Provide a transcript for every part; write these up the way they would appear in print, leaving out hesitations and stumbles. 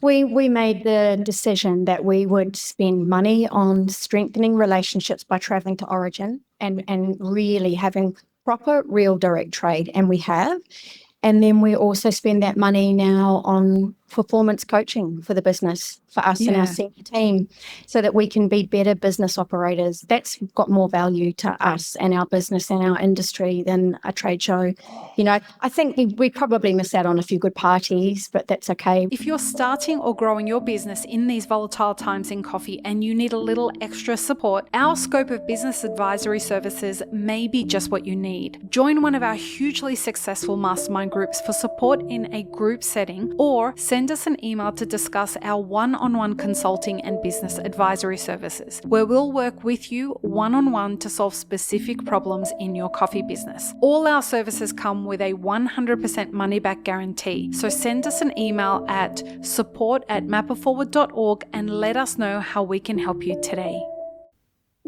We made the decision that we would spend money on strengthening relationships by traveling to origin and really having proper, real direct trade, and we have. And then we also spend that money now on performance coaching for the business, for us and our senior team, so that we can be better business operators. That's got more value to us and our business and our industry than a trade show. I think we probably miss out on a few good parties, but that's okay. If you're starting or growing your business in these volatile times in coffee and you need a little extra support, our scope of business advisory services may be just what you need. Join one of our hugely successful mastermind groups for support in a group setting, or send us an email to discuss our one-on-one consulting and business advisory services, where we'll work with you one-on-one to solve specific problems in your coffee business. All our services come with a 100% money-back guarantee, so send us an email at support@mapperforward.org and let us know how we can help you today.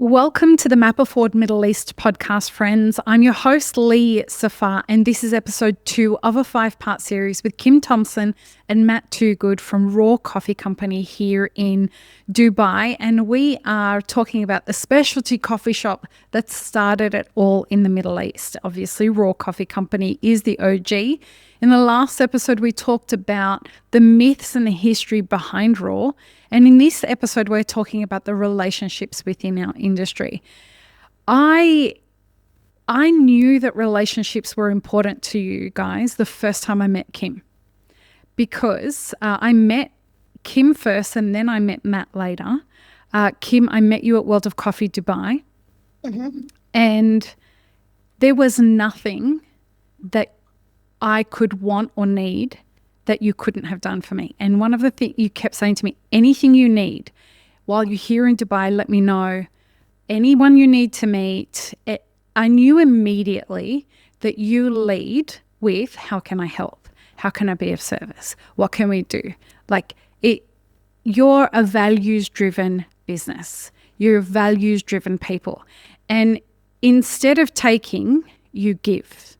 Welcome to the Mapper Forward Middle East podcast, friends. I'm your host, Lee Safar, and this is episode 2 of a 5-part series with Kim Thompson and Matt Toogood from Raw Coffee Company here in Dubai. And we are talking about the specialty coffee shop that started it all in the Middle East. Obviously, Raw Coffee Company is the OG. In the last episode, we talked about the myths and the history behind Raw. And in this episode, we're talking about the relationships within our industry. I knew that relationships were important to you guys the first time I met Kim, because I met Kim first and then I met Matt later. Kim, I met you at World of Coffee Dubai. Mm-hmm. And there was nothing that I could want or need that you couldn't have done for me. And one of the things you kept saying to me, anything you need while you're here in Dubai, let me know. Anyone you need to meet. I knew immediately that you lead with, how can I help? How can I be of service? What can we do? You're a values-driven business. You're values-driven people. And instead of taking, you give.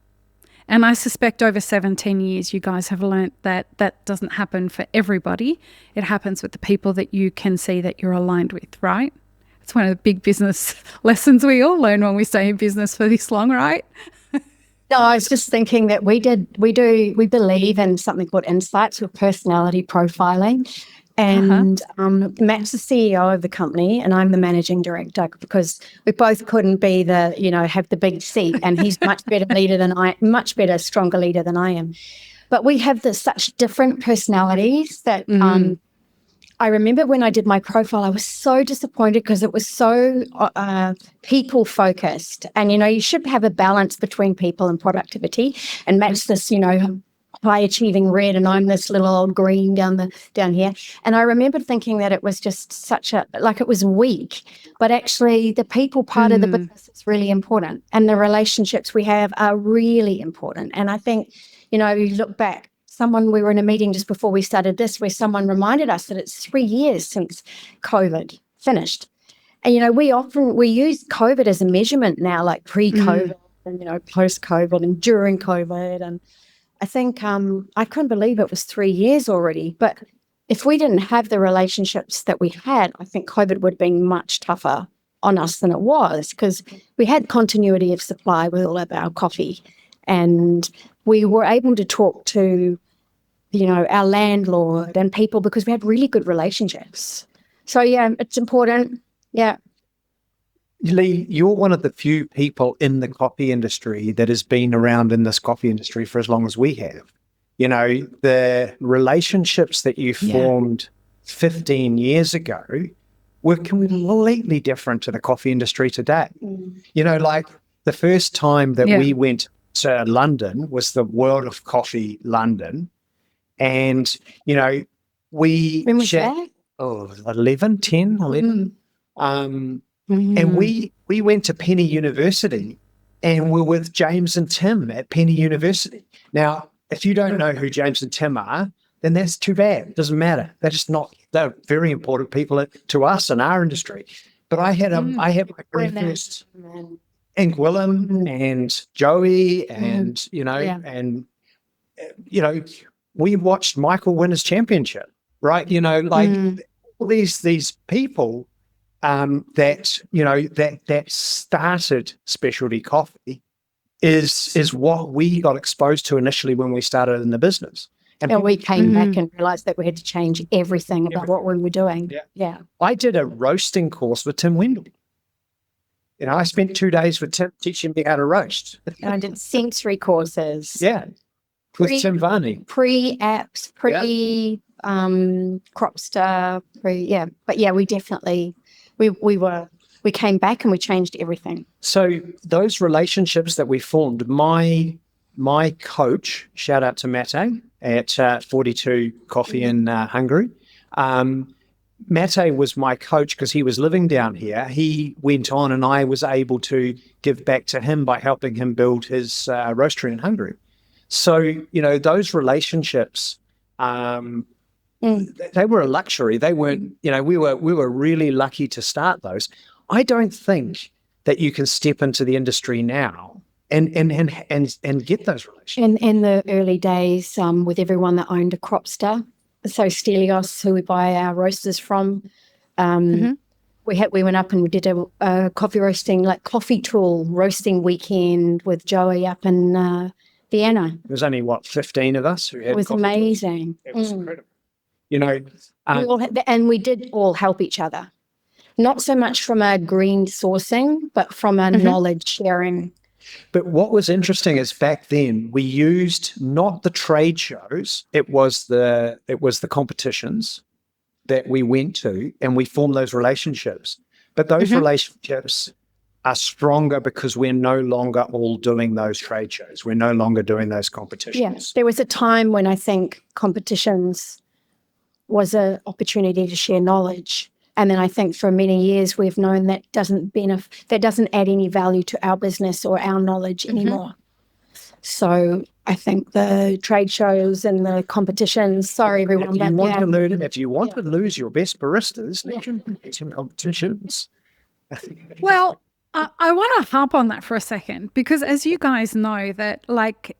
And I suspect over 17 years, you guys have learnt that that doesn't happen for everybody. It happens with the people that you can see that you're aligned with, right? It's one of the big business lessons we all learn when we stay in business for this long, right? No, I was just thinking that we believe in something called insights with personality profiling. And Matt's the CEO of the company and I'm the managing director, because we both couldn't be have the big seat, and he's much better leader than much better, stronger leader than I am. But we have such different personalities that I remember when I did my profile, I was so disappointed because it was so people focused. And, you should have a balance between people and productivity. And Matt's this, high achieving red, and I'm this little old green down here. And I remember thinking that it was just it was weak, but actually the people part of the business is really important, and the relationships we have are really important. And I think, you look back, we were in a meeting just before we started this, where someone reminded us that it's 3 years since COVID finished. And, we use COVID as a measurement now, like pre-COVID and, post-COVID and during COVID. And I think I couldn't believe it was 3 years already. But if we didn't have the relationships that we had, I think COVID would have been much tougher on us than it was, because we had continuity of supply with all of our coffee. And we were able to talk to, our landlord and people, because we had really good relationships. So, yeah, it's important. Yeah. Lee, you're one of the few people in the coffee industry that has been around in this coffee industry for as long as we have. The relationships that you formed 15 years ago were completely different to the coffee industry today. Like the first time that we went to London was the World of Coffee London. And, we... When was that? 11. And we went to Penny University, and we're with James and Tim at Penny University. Now, if you don't know who James and Tim are, then that's too bad. It doesn't matter. They're very important people to us in our industry. But I had my very first Ink Willem and Joey and, we watched Michael win his championship. right? All these people that started specialty coffee is what we got exposed to initially when we started in the business. And we came back and realized that we had to change everything about what we were doing. Yeah. I did a roasting course with Tim Wendell. I spent 2 days with Tim teaching me how to roast. And I did sensory courses. Yeah. With Tim Varney. Pre-apps, Cropster, But yeah, we definitely, we came back and we changed everything. So those relationships that we formed, my coach, shout out to Mate at 42 Coffee in Hungary. Mate was my coach because he was living down here. He went on and I was able to give back to him by helping him build his roastery in Hungary. So, those relationships, they were a luxury. They weren't, we were really lucky to start those. I don't think that you can step into the industry now and get those relationships. In the early days, with everyone that owned a Cropster, so Stelios, who we buy our roasters from, we went up and we did a coffee roasting, like coffee tool roasting weekend with Joey up in Vienna. There was only 15 of us who had. It was amazing. It was incredible. And we did all help each other, not so much from a green sourcing, but from a knowledge sharing. But what was interesting is back then we used not the trade shows; it was the competitions that we went to, and we formed those relationships. But those relationships are stronger because we're no longer all doing those trade shows. We're no longer doing those competitions. Yes, there was a time when I think competitions was an opportunity to share knowledge. And then I think for many years we've known that doesn't add any value to our business or our knowledge anymore. So I think the trade shows and the competitions, sorry everyone. If you want to lose your best baristas, some competitions. Well, I want to harp on that for a second, because as you guys know that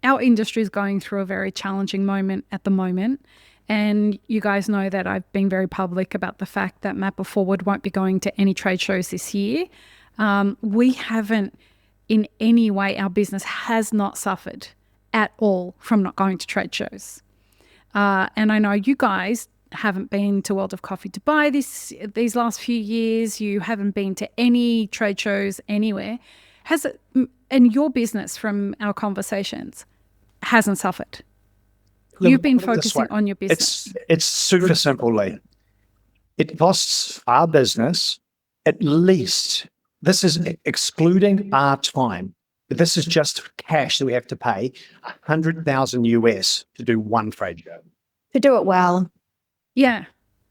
our industry is going through a very challenging moment at the moment. And you guys know that I've been very public about the fact that Mapper Forward won't be going to any trade shows this year. We haven't in any way, our business has not suffered at all from not going to trade shows. And I know you guys haven't been to World of Coffee Dubai these last few years. You haven't been to any trade shows anywhere. Has it, and your business from our conversations hasn't suffered? You've been focusing on your business. It's super simple, Lee. It costs our business at least, this is excluding our time, but this is just cash that we have to pay, $100,000 US to do one trade show. To do it well. Yeah.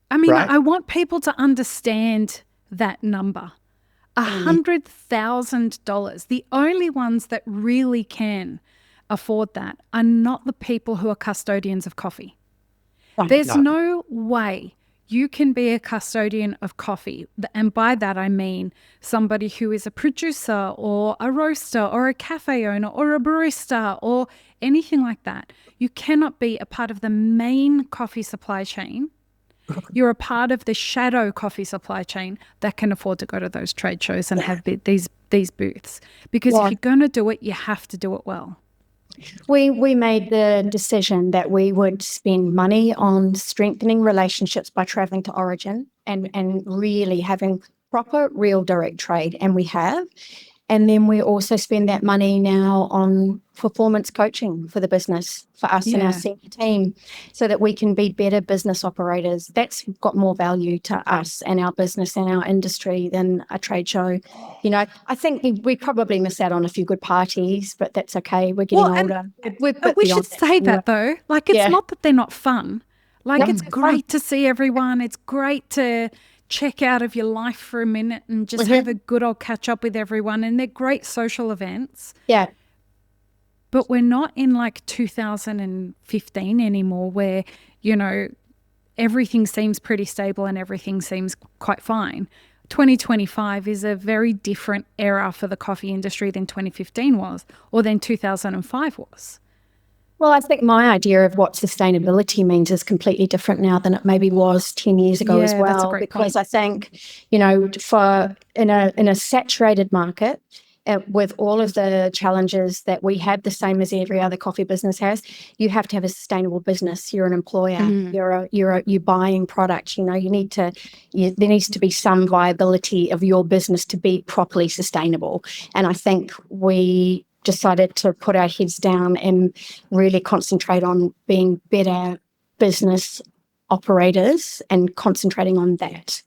I mean, right? I want people to understand that number. $100,000. The only ones that really can afford that are not the people who are custodians of coffee. There's no way you can be a custodian of coffee. And by that, I mean somebody who is a producer or a roaster or a cafe owner or a barista or anything like that. You cannot be a part of the main coffee supply chain. You're a part of the shadow coffee supply chain that can afford to go to those trade shows and have these booths. Because if you're going to do it, you have to do it well. We made the decision that we would spend money on strengthening relationships by traveling to Origin and really having proper, real direct trade, and we have. And then we also spend that money now on performance coaching for the business, for us and our senior team, so that we can be better business operators. That's got more value to us and our business and our industry than a trade show. You know, I think we probably miss out on a few good parties, but that's okay. We're getting older. We should say that though. Like, it's not that they're not fun. Like, it's great to see everyone. It's great to check out of your life for a minute and just have a good old catch up with everyone, and they're great social events. Yeah. But we're not in like 2015 anymore where, you know, everything seems pretty stable and everything seems quite fine. 2025 is a very different era for the coffee industry than 2015 was, or than 2005 was. Well, I think my idea of what sustainability means is completely different now than it maybe was 10 years ago as well. That's a great because point. I think, for in a saturated market, with all of the challenges that we have, the same as every other coffee business has, you have to have a sustainable business. You're an employer. You're buying products. There needs to be some viability of your business to be properly sustainable. And I think we decided to put our heads down and really concentrate on being better business operators and concentrating on that.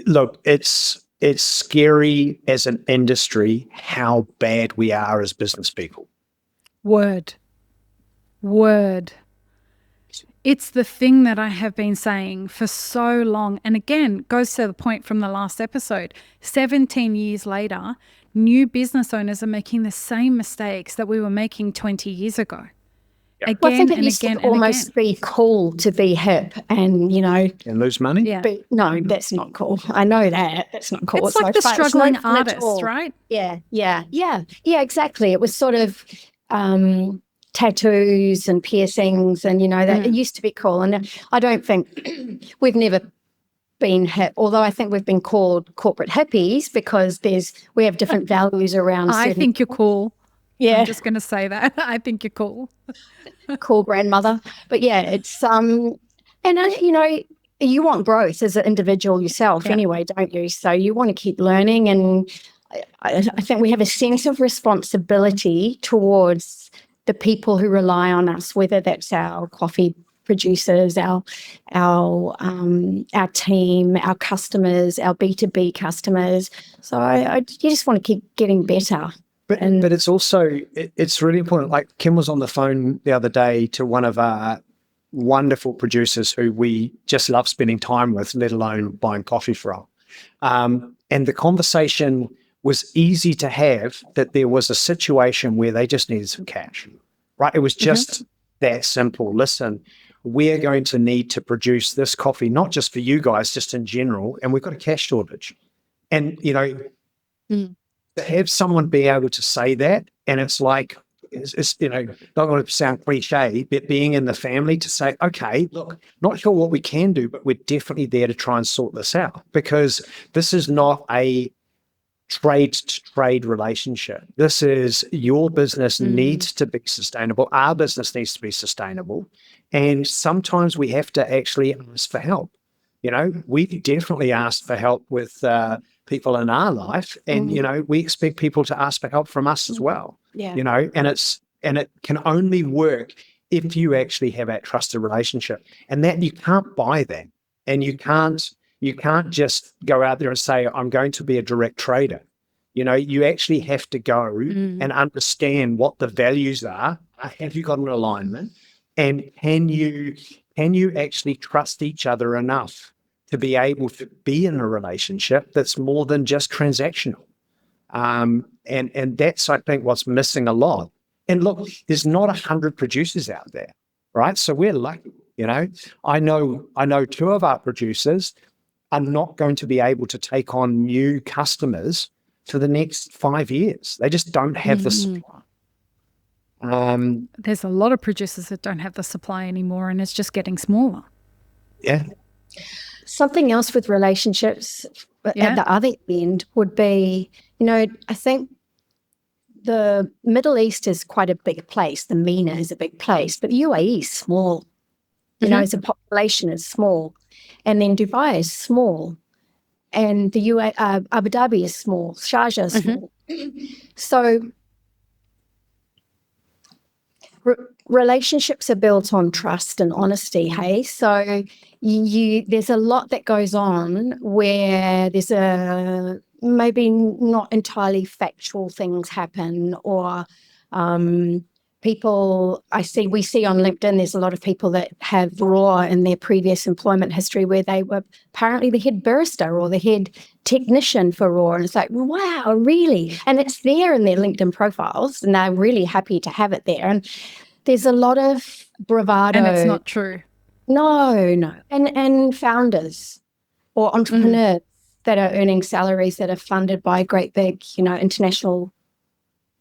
Look, it's scary as an industry how bad we are as business people. Word. It's the thing that I have been saying for so long. And again, goes to the point from the last episode. 17 years later, new business owners are making the same mistakes that we were making 20 years ago. Yep. I think it used to almost be cool to be hip and, And lose money? Yeah. But no, that's not cool. I know that. That's not cool. It's like the struggling artist, right? Yeah, exactly. It was sort of tattoos and piercings and, that it used to be cool. And I don't think we've never been hip, although I think we've been called corporate hippies because we have different values around. I think you're cool. Yeah. I'm just going to say that. I think you're cool. Cool grandmother. But yeah, it's, and you want growth as an individual yourself anyway, don't you? So you want to keep learning. And I think we have a sense of responsibility towards the people who rely on us, whether that's our coffee producers, our team, our customers, our B2B customers. So you just want to keep getting better. But it's also, it's really important. Like Kim was on the phone the other day to one of our wonderful producers who we just love spending time with, let alone buying coffee from. And the conversation was easy to have that there was a situation where they just needed some cash, right? It was just that simple. Listen, we're going to need to produce this coffee, not just for you guys, just in general, and we've got a cash shortage. And, to have someone be able to say that, and it's like, it's not going to sound cliche, but being in the family to say, okay, look, not sure what we can do, but we're definitely there to try and sort this out, because this is not a trade-to-trade relationship. This is your business needs to be sustainable. Our business needs to be sustainable. And sometimes we have to actually ask for help. We've definitely asked for help with people in our life, and we expect people to ask for help from us as well. And it can only work if you actually have that trusted relationship, and that you can't buy that, and you can't just go out there and say, I'm going to be a direct trader. You actually have to go and understand what the values are. Have you got an alignment, and can you actually trust each other enough to be able to be in a relationship that's more than just transactional. And that's, I think, what's missing a lot. And look, there's not 100 producers out there, right? So we're lucky, I know 2 of our producers are not going to be able to take on new customers for the next 5 years. They just don't have the supply. There's a lot of producers that don't have the supply anymore, and it's just getting smaller. Yeah. Something else with relationships at the other end would be, I think the Middle East is quite a big place. The MENA is a big place, but the UAE is small. As a population is small. And then Dubai is small. And the Abu Dhabi is small. Sharjah is small. So relationships are built on trust and honesty, hey? So there's a lot that goes on where there's maybe not entirely factual things happen, or we see on LinkedIn, there's a lot of people that have raw in their previous employment history where they were apparently the head barista or the head technician for raw. And it's like, wow, really? And it's there in their LinkedIn profiles, and they're really happy to have it there. And there's a lot of bravado. And it's not true. No. And founders or entrepreneurs that are earning salaries that are funded by great big, international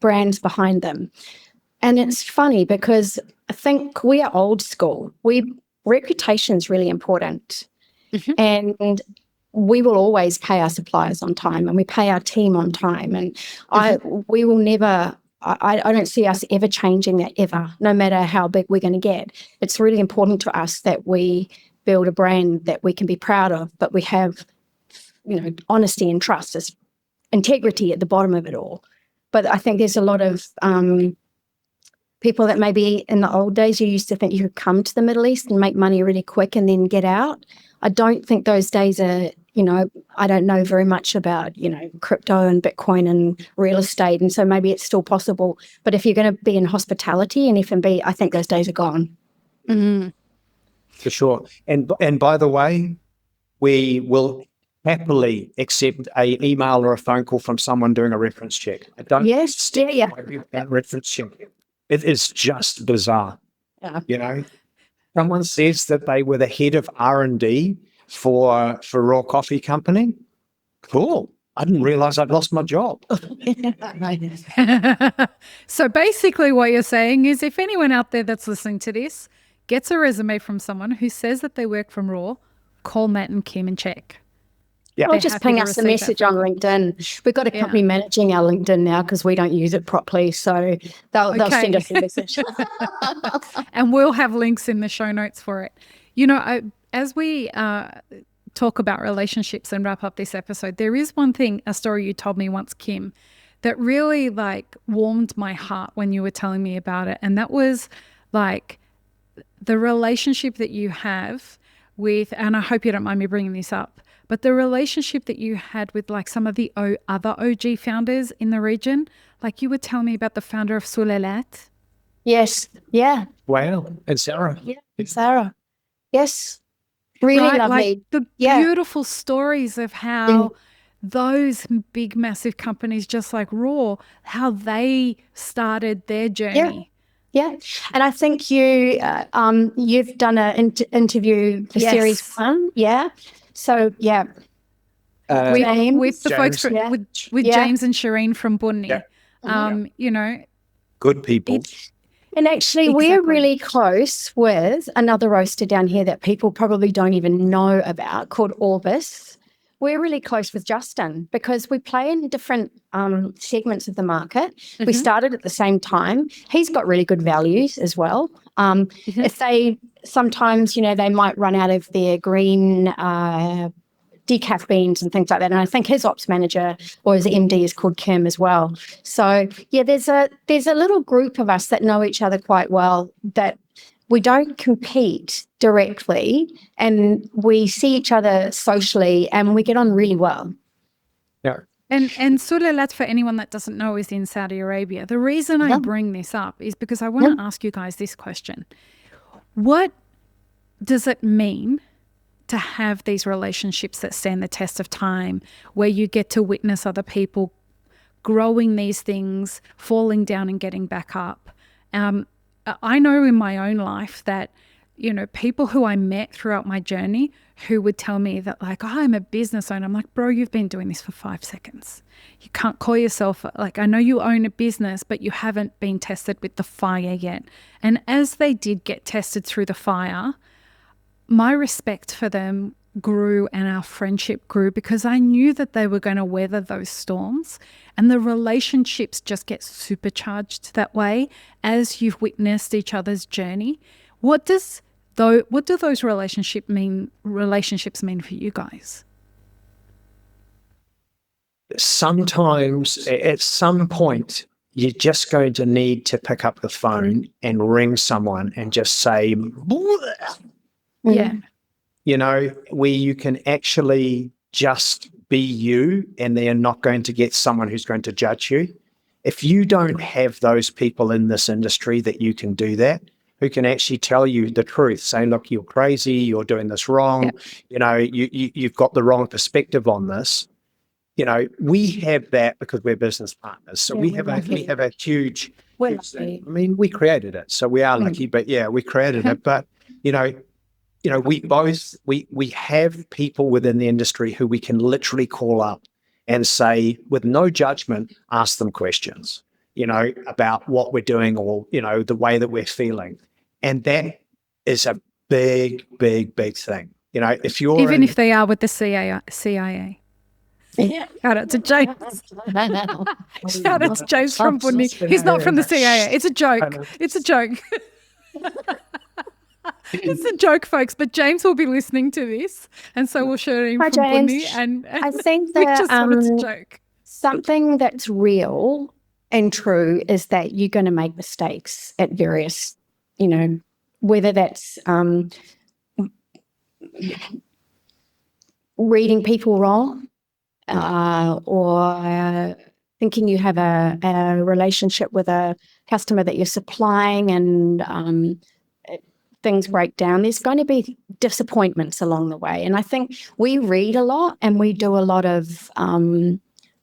brands behind them. And it's funny because I think we are old school. Reputation is really important. And we will always pay our suppliers on time, and we pay our team on time. And we will never, I don't see us ever changing that ever, no matter how big we're going to get. It's really important to us that we build a brand that we can be proud of, but we have, honesty and trust as integrity at the bottom of it all. But I think there's a lot of people that maybe in the old days you used to think you could come to the Middle East and make money really quick and then get out. I don't think those days are, I don't know very much about, crypto and Bitcoin and real estate. And so maybe it's still possible. But if you're going to be in hospitality and F&B, I think those days are gone. For sure. And by the way, we will happily accept a email or a phone call from someone doing a reference check. I don't that reference check. It is just bizarre. Someone says that they were the head of R&D for Raw Coffee Company. Cool. I didn't realize I'd lost my job. So basically what you're saying is if anyone out there that's listening to this gets a resume from someone who says that they work from Raw, call Matt and Kim and check. Yeah. Or just ping us a message on LinkedIn. We've got a company managing our LinkedIn now because we don't use it properly. So they'll send us a message. And we'll have links in the show notes for it. As we talk about relationships and wrap up this episode, there is one thing, a story you told me once, Kim, that really warmed my heart when you were telling me about it. And that was the relationship that you have with, and I hope you don't mind me bringing this up, but the relationship that you had with some of the other OG founders in the region, you were telling me about the founder of Sulalat. Yes. Yeah. Wow. And Sarah. Yeah. And Sarah. Yes. Really lovely. The beautiful stories of how those big, massive companies just like Raw, how they started their journey. Yeah. And I think you've done an interview for Series 1. Yeah. So, with the folks with James and Shireen from Bunny. Good people. And actually, we're really close with another roaster down here that people probably don't even know about called Orbis. We're really close with Justin because we play in different segments of the market. We started at the same time. He's got really good values as well. If they sometimes, they might run out of their green decaf beans and things like that. And I think his ops manager or his MD is called Kim as well. So there's a little group of us that know each other quite well, that we don't compete directly and we see each other socially and we get on really well. Yeah. And Sulalat, for anyone that doesn't know, is in Saudi Arabia. The reason I bring this up is because I want to ask you guys this question. What does it mean to have these relationships that stand the test of time, where you get to witness other people growing these things, falling down and getting back up? I know in my own life that, people who I met throughout my journey who would tell me that I'm a business owner. I'm like, bro, you've been doing this for 5 seconds. You can't call yourself, I know you own a business, but you haven't been tested with the fire yet. And as they did get tested through the fire, my respect for them grew and our friendship grew because I knew that they were going to weather those storms, and the relationships just get supercharged that way as you've witnessed each other's journey. What do those relationships mean for you guys? Sometimes at some point you're just going to need to pick up the phone and ring someone and just say, yeah. Where you can actually just be you and they're not going to get someone who's going to judge you. If you don't have those people in this industry that you can do that, who can actually tell you the truth, say, look, you're crazy, you're doing this wrong, you've got the wrong perspective on this. We have that because we're business partners. So we have a huge, we created it. So we are lucky, but we created it. But, we have people within the industry who we can literally call up and say, with no judgment, ask them questions. about what we're doing or, the way that we're feeling. And that is a big, big, big thing. If you're if they are with the CIA. Yeah. Shout out to James. Shout out to James from Bunny. He's not from the CIA. It's a joke. It's a joke. It's a joke, folks. But James will be listening to this, and so we'll share him from Bunny. And I think we that just thought it's a joke. Something that's real and true is that you're going to make mistakes at various, whether that's reading people wrong, or thinking you have a relationship with a customer that you're supplying and things break down. There's going to be disappointments along the way. And I think we read a lot and we do a lot of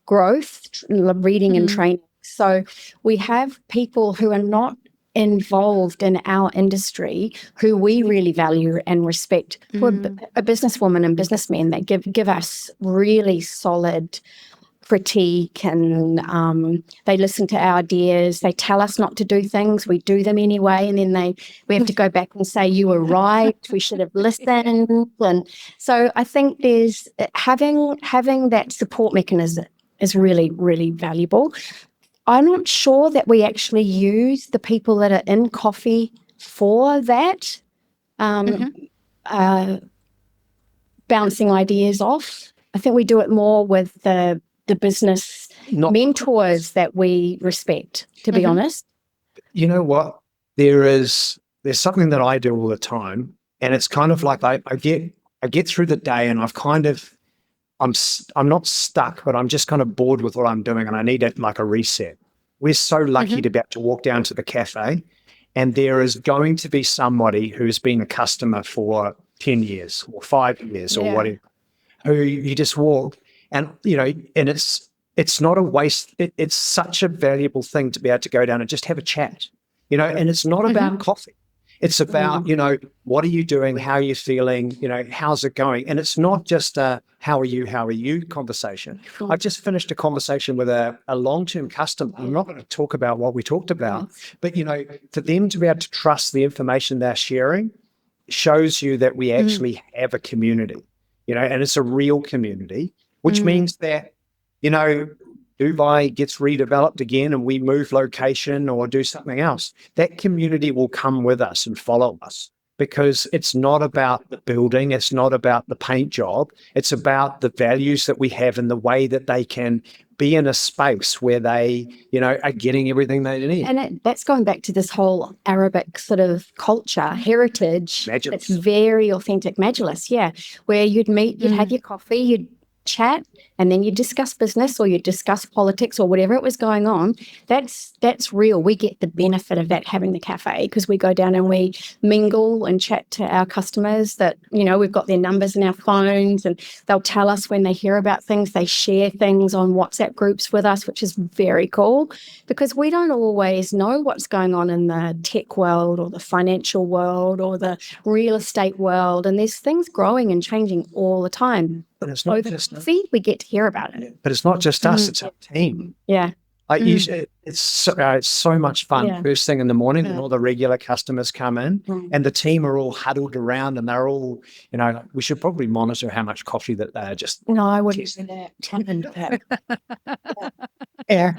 growth, reading and training. So we have people who are not involved in our industry who we really value and respect, who are a businesswoman and businessmen that give us really solid critique, and they listen to our ideas. They tell us not to do things, we do them anyway, and then we have to go back and say, you were right, we should have listened. And so I think there's having that support mechanism is really, really valuable. I'm not sure that we actually use the people that are in coffee for that, bouncing ideas off. I think we do it more with the business mentors that we respect, to be honest. You know what? There's something that I do all the time, and it's kind of like I get through the day and I'm not stuck, but I'm just kind of bored with what I'm doing and I need like a reset. We're so lucky to be able to walk down to the cafe, and there is going to be somebody who's been a customer for 10 years or 5 years or whatever, who you just walk and, and it's not a waste. It's such a valuable thing to be able to go down and just have a chat, and it's not about coffee. It's about, what are you doing? How are you feeling? How's it going? And it's not just a how are you conversation. I've just finished a conversation with a long-term customer. I'm not going to talk about what we talked about, but, for them to be able to trust the information they're sharing shows you that we actually have a community, and it's a real community, which means that, Dubai gets redeveloped again and we move location or do something else, that community will come with us and follow us, because it's not about the building, it's not about the paint job, it's about the values that we have and the way that they can be in a space where they, are getting everything they need. And that's going back to this whole Arabic sort of culture, heritage. Majlis. It's very authentic. Majlis, where you'd meet, you'd have your coffee, you'd chat, and then you discuss business or you discuss politics or whatever it was going on. That's real. We get the benefit of that having the cafe, because we go down and we mingle and chat to our customers that, we've got their numbers in our phones, and they'll tell us when they hear about things. They share things on WhatsApp groups with us, which is very cool, because we don't always know what's going on in the tech world or the financial world or the real estate world. And there's things growing and changing all the time. But it's not just we get to hear about it. But it's not just us; it's our team. Yeah, it's so much fun. Yeah. First thing in the morning, when all the regular customers come in, and the team are all huddled around, and they're all, we should probably monitor how much coffee that they're just. No, I wouldn't do that. Yeah,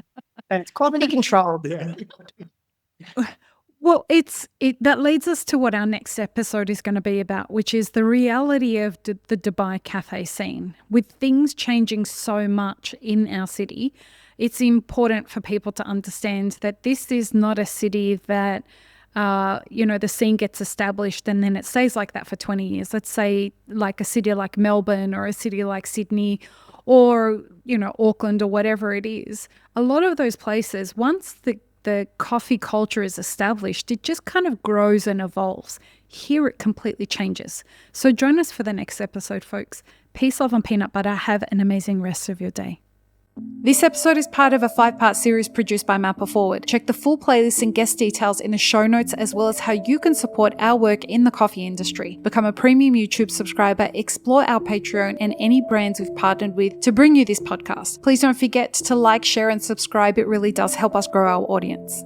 it's quality control. Yeah. Well, that leads us to what our next episode is going to be about, which is the reality of the Dubai cafe scene. With things changing so much in our city, it's important for people to understand that this is not a city that, the scene gets established and then it stays like that for 20 years. Let's say like a city like Melbourne or a city like Sydney or, Auckland or whatever it is. A lot of those places, once the coffee culture is established, it just kind of grows and evolves. Here it completely changes. So join us for the next episode, folks. Peace, love, and peanut butter. Have an amazing rest of your day. This episode is part of a 5-part series produced by Mapper Forward. Check the full playlist and guest details in the show notes, as well as how you can support our work in the coffee industry. Become a premium YouTube subscriber, explore our Patreon and any brands we've partnered with to bring you this podcast. Please don't forget to like, share, and subscribe. It really does help us grow our audience.